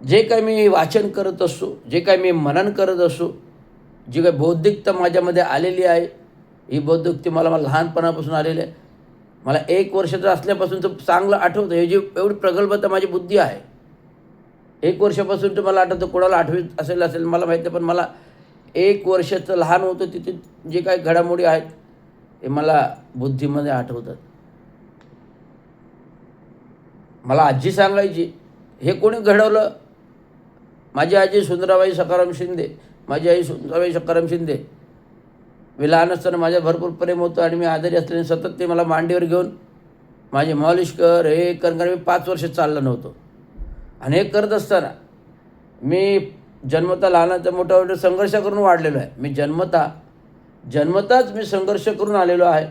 जे काही मी वाचन करत असतो, जे काही मी मनन करत असतो, जी काही बौद्धिकता माझ्यामध्ये आलेली आहे, ही बौद्धिकता मला लहानपणापासून आलेली आहे. मला 1 वर्षाचं असल्यापासून तर चांगलं आठवतं. हे जी एवढी प्रगल्भता माझी बुद्धी आहे. 1 वर्षापासून तर मला आठवतं, कोणाला आठवीत असेल मला माहीत नाही. पण मला 1 वर्षाचं लहान होतं तिथे जे काही घडामोडी आहेत, ते मला बुद्धीमध्ये आठवतात. मला आजी सांगायची, "हे कोणी घडवलं?" माझी आजी सुंदराबाई सखाराम शिंदे. माझी आई सुंदराबाई सखाराम शिंदे. मी लहान असताना माझ्या भरपूर प्रेम होतं आणि मी आजारी असल्याने सतत ते मला मांडीवर घेऊन माझी मालिश कर, हे कर, कारण मी 5 वर्ष चाललो नव्हतो. आणि हे करत असताना मी जन्मतः लहानाचा मोठा संघर्ष करून वाढलेलो आहे. मी जन्मताच मी संघर्ष करून आलेलो आहे.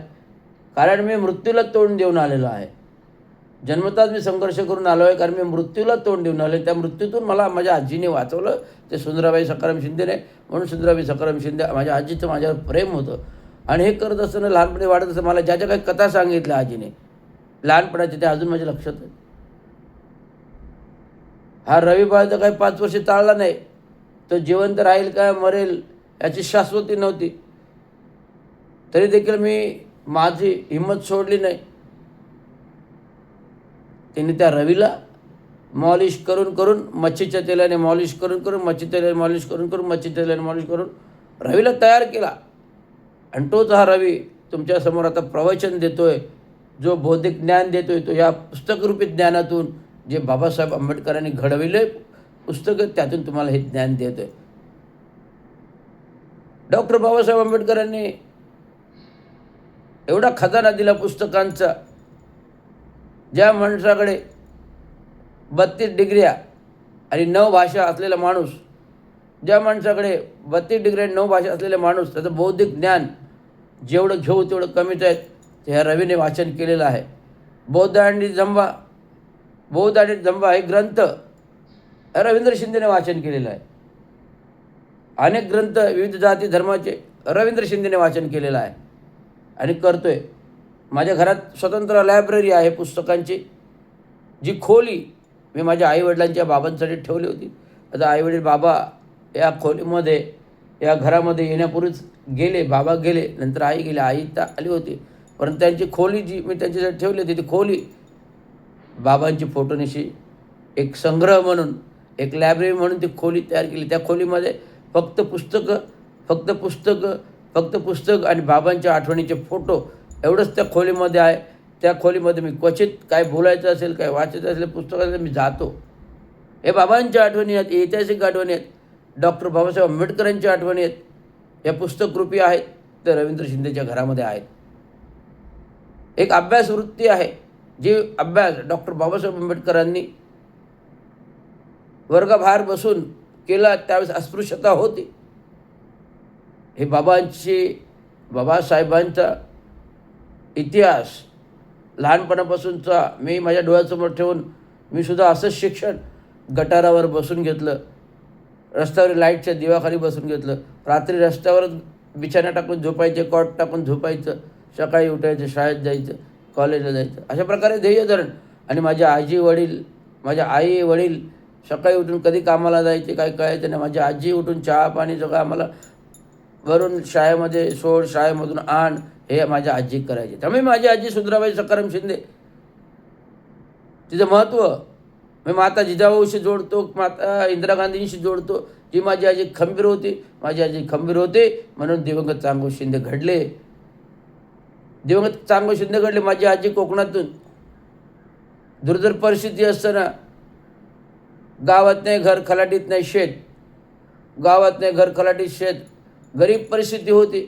कारण मी मृत्यूला तोंड देऊन आलेलो आहे. जन्मताच मी संघर्ष करून आलो आहे, कारण मी मृत्यूला तोंड देऊन आलो आहे. त्या मृत्यूतून मला माझ्या आजीने वाचवलं. ते सुंदराबाई सखाराम शिंदेने. म्हणून सुंदराबाई सखाराम शिंदे, माझ्या आजीचं माझ्यावर प्रेम होतं. आणि हे करत असताना लहानपणी वाढत असताना मला ज्या ज्या काही कथा सांगितल्या आजीने लहानपणाच्या, त्या अजून माझ्या लक्षात आहेत. हा रवी तर काही 5 वर्ष चालला नाही. तो जिवंत राहील का मरेल याची शाश्वती नव्हती. तरी देखील मी माझी हिंमत सोडली नाही. त्यांनी त्या रवीला मॉलिश करून करून मच्छीच्या तेलाने मॉलिश करून करून मच्छीच्या तेलाने मॉलिश करून करून मच्छीच्या तेलाने मॉलिश करून रवीला तयार केला. आणि तोच हा रवी तुमच्यासमोर आता प्रवचन देतोय, जो बौद्धिक ज्ञान देतोय, तो या पुस्तकरूपी ज्ञानातून जे बाबासाहेब आंबेडकरांनी घडविले पुस्तकं, त्यातून तुम्हाला हे ज्ञान देतोय. डॉक्टर बाबासाहेब आंबेडकरांनी एवढा खजाना दिला पुस्तकांचा. ज्या माणसाकडे 32 डिग्र्या आणि 9 भाषा असलेला माणूस, ज्या माणसाकडे 32 डिग्री आणि 9 भाषा असलेला माणूस, त्याचं बौद्धिक ज्ञान जेवढं घेऊ तेवढं कमीच आहेत. ते ह्या रवीने वाचन केलेलं आहे. बौद्ध आणि जंबा हे ग्रंथ रवींद्र शिंदेने वाचन केलेलं आहे. अनेक ग्रंथ विविध जाती धर्माचे रवींद्र शिंदेने वाचन केलेलं आहे आणि करतोय. माझ्या घरात स्वतंत्र लायब्ररी आहे पुस्तकांची. जी खोली मी माझ्या आईवडिलांच्या बाबांसाठी ठेवली होती. आता आईवडील बाबा या खोलीमध्ये, या घरामध्ये येण्यापूर्वीच गेले. बाबा गेले, नंतर आई गेली. आई तर आली होती, परंतु त्यांची खोली जी मी त्यांच्यासाठी ठेवली होती, ती खोली बाबांची फोटोनिशी एक संग्रह म्हणून, एक लायब्ररी म्हणून ती खोली तयार केली. त्या खोलीमध्ये फक्त पुस्तकं, फक्त पुस्तकं, फक्त पुस्तक आणि बाबांच्या आठवणीचे फोटो एवढंच त्या खोलीमध्ये आहे. त्या खोलीमध्ये मी क्वचित काय बोलायचं असेल, काय वाचायचं असेल पुस्तकाचं मी जातो. हे बाबांच्या आठवणी आहेत, ऐतिहासिक आठवणी आहेत, डॉक्टर बाबासाहेब आंबेडकरांच्या आठवणी आहेत. या पुस्तकरूपी आहेत, तर रवींद्र शिंदेच्या घरामध्ये आहेत. एक अभ्यासवृत्ती आहे, जी अभ्यास डॉक्टर बाबासाहेब आंबेडकरांनी वर्गाबाहेर बसून केला, त्यावेळेस अस्पृश्यता होती. हे बाबासाहेबांचा इतिहास लहानपणापासूनचा मी माझ्या डोळ्यासमोर ठेवून मी सुद्धा असंच शिक्षण गटारावर बसून घेतलं, रस्त्यावर लाईटच्या दिवाखाली बसून घेतलं. रात्री रस्त्यावरच बिछाना टाकून झोपायचे, कॉट टाकून झोपायचं, सकाळी उठायचं, शाळेत जायचं, कॉलेजला जायचं, अशा प्रकारे ध्येय धरण. आणि माझ्या आई वडील सकाळी उठून कधी कामाला जायचे काही कळायचं नाही. माझी आजी उठून चहा पाणी सगळं आम्हाला वरून शाळेमध्ये सोड, शाळेमधून आण, हे माझ्या आजी करायचे. त्यामुळे माझी आजी सुंदराबाई सखाराम शिंदे, तिचं महत्त्व मी माता जिजाऊशी जोडतो, माता इंदिरा गांधींशी जोडतो. जी माझी आजी खंबीर होती, माझी आजी खंबीर होते म्हणून दिवंगत चांगो शिंदे घडले. माझी आजी कोकणातून दुर्धर परिस्थिती असताना, गावात नाही घर, खलाटीत नाही शेत, गावात नाही घर, खलाटीत शेत, गरीब परिस्थिती होती.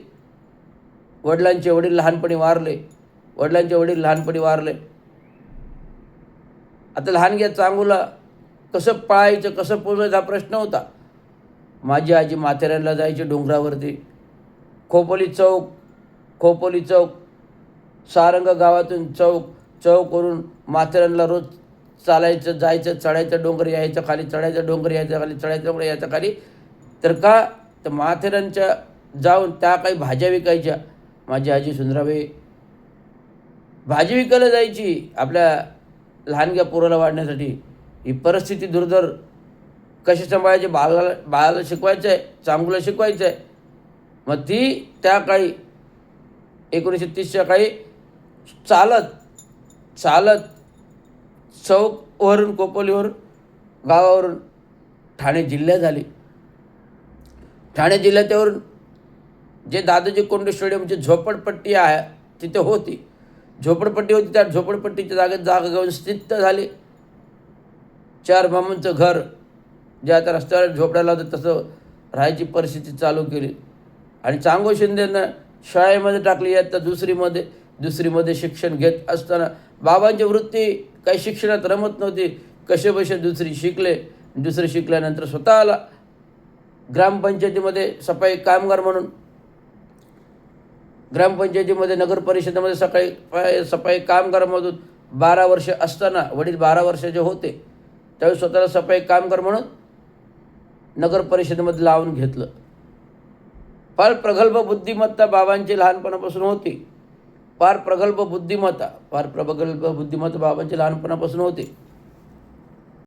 वडिलांचे वडील लहानपणी वारले. आता लहानग्या चांगूला कसं पाळायचं, कसं पोचायचं हा प्रश्न होता. माझी आजी माथेरानला जायची डोंगरावरती. खोपोली चौक, सारंग गावातून चौकवरून माथेरानला रोज चालायचं, जायचं, चढायचं डोंगर, यायचं खाली, चढायचं डोंगर, यायचं खाली, चढायचं डोंगर, यायचं खाली. तर माथेरानच्या जाऊन त्या काही भाज्या विकायच्या. माझी आजी सुंदराबाई भाजी विकायला जायची आपल्या लहानग्या पोराला वाढण्यासाठी. ही परिस्थिती दुर्धर कसे सांभाळायचे, बाळाला शिकवायचं आहे, चांगलं शिकवायचं आहे. मग ती त्या काळी 1930च्या काळी चालत चालत चौकवरून, कोपोलीवरून, गावावरून ठाणे जिल्ह्यात झाली. ठाणे जिल्ह्यावरून जे दादोजी कोंडे स्टेडियमची झोपडपट्टी आहे तिथे होती, झोपडपट्टी होती, त्या झोपडपट्टीच्या जागेत जागा घेऊन स्थित झाली. 4 मामांचं घर जे आता रस्त्यावर झोपड्याला होतं तसं राहायची परिस्थिती चालू केली. आणि चांगो शिंदेनं शाळेमध्ये टाकली. आता दुसरीमध्ये शिक्षण घेत असताना बाबांची वृत्ती काही शिक्षणात रमत नव्हती. कसेबसे दुसरी शिकल्यानंतर स्वतःला ग्रामपंचायतीमध्ये सफाई कामगार म्हणून, ग्रामपंचायतीमध्ये नगर परिषदेमध्ये सफाई कामगारामधून 12 वर्ष असताना, वडील 12 वर्षाचे होते त्यावेळी स्वतःला सफाई कामगार म्हणून नगर परिषदेमध्ये लावून घेतलं. फार प्रगल्भ बुद्धिमत्ता बाबांची लहानपणापासून होती. फार प्रगल्भ बुद्धिमत्ता बाबांची लहानपणापासून होती.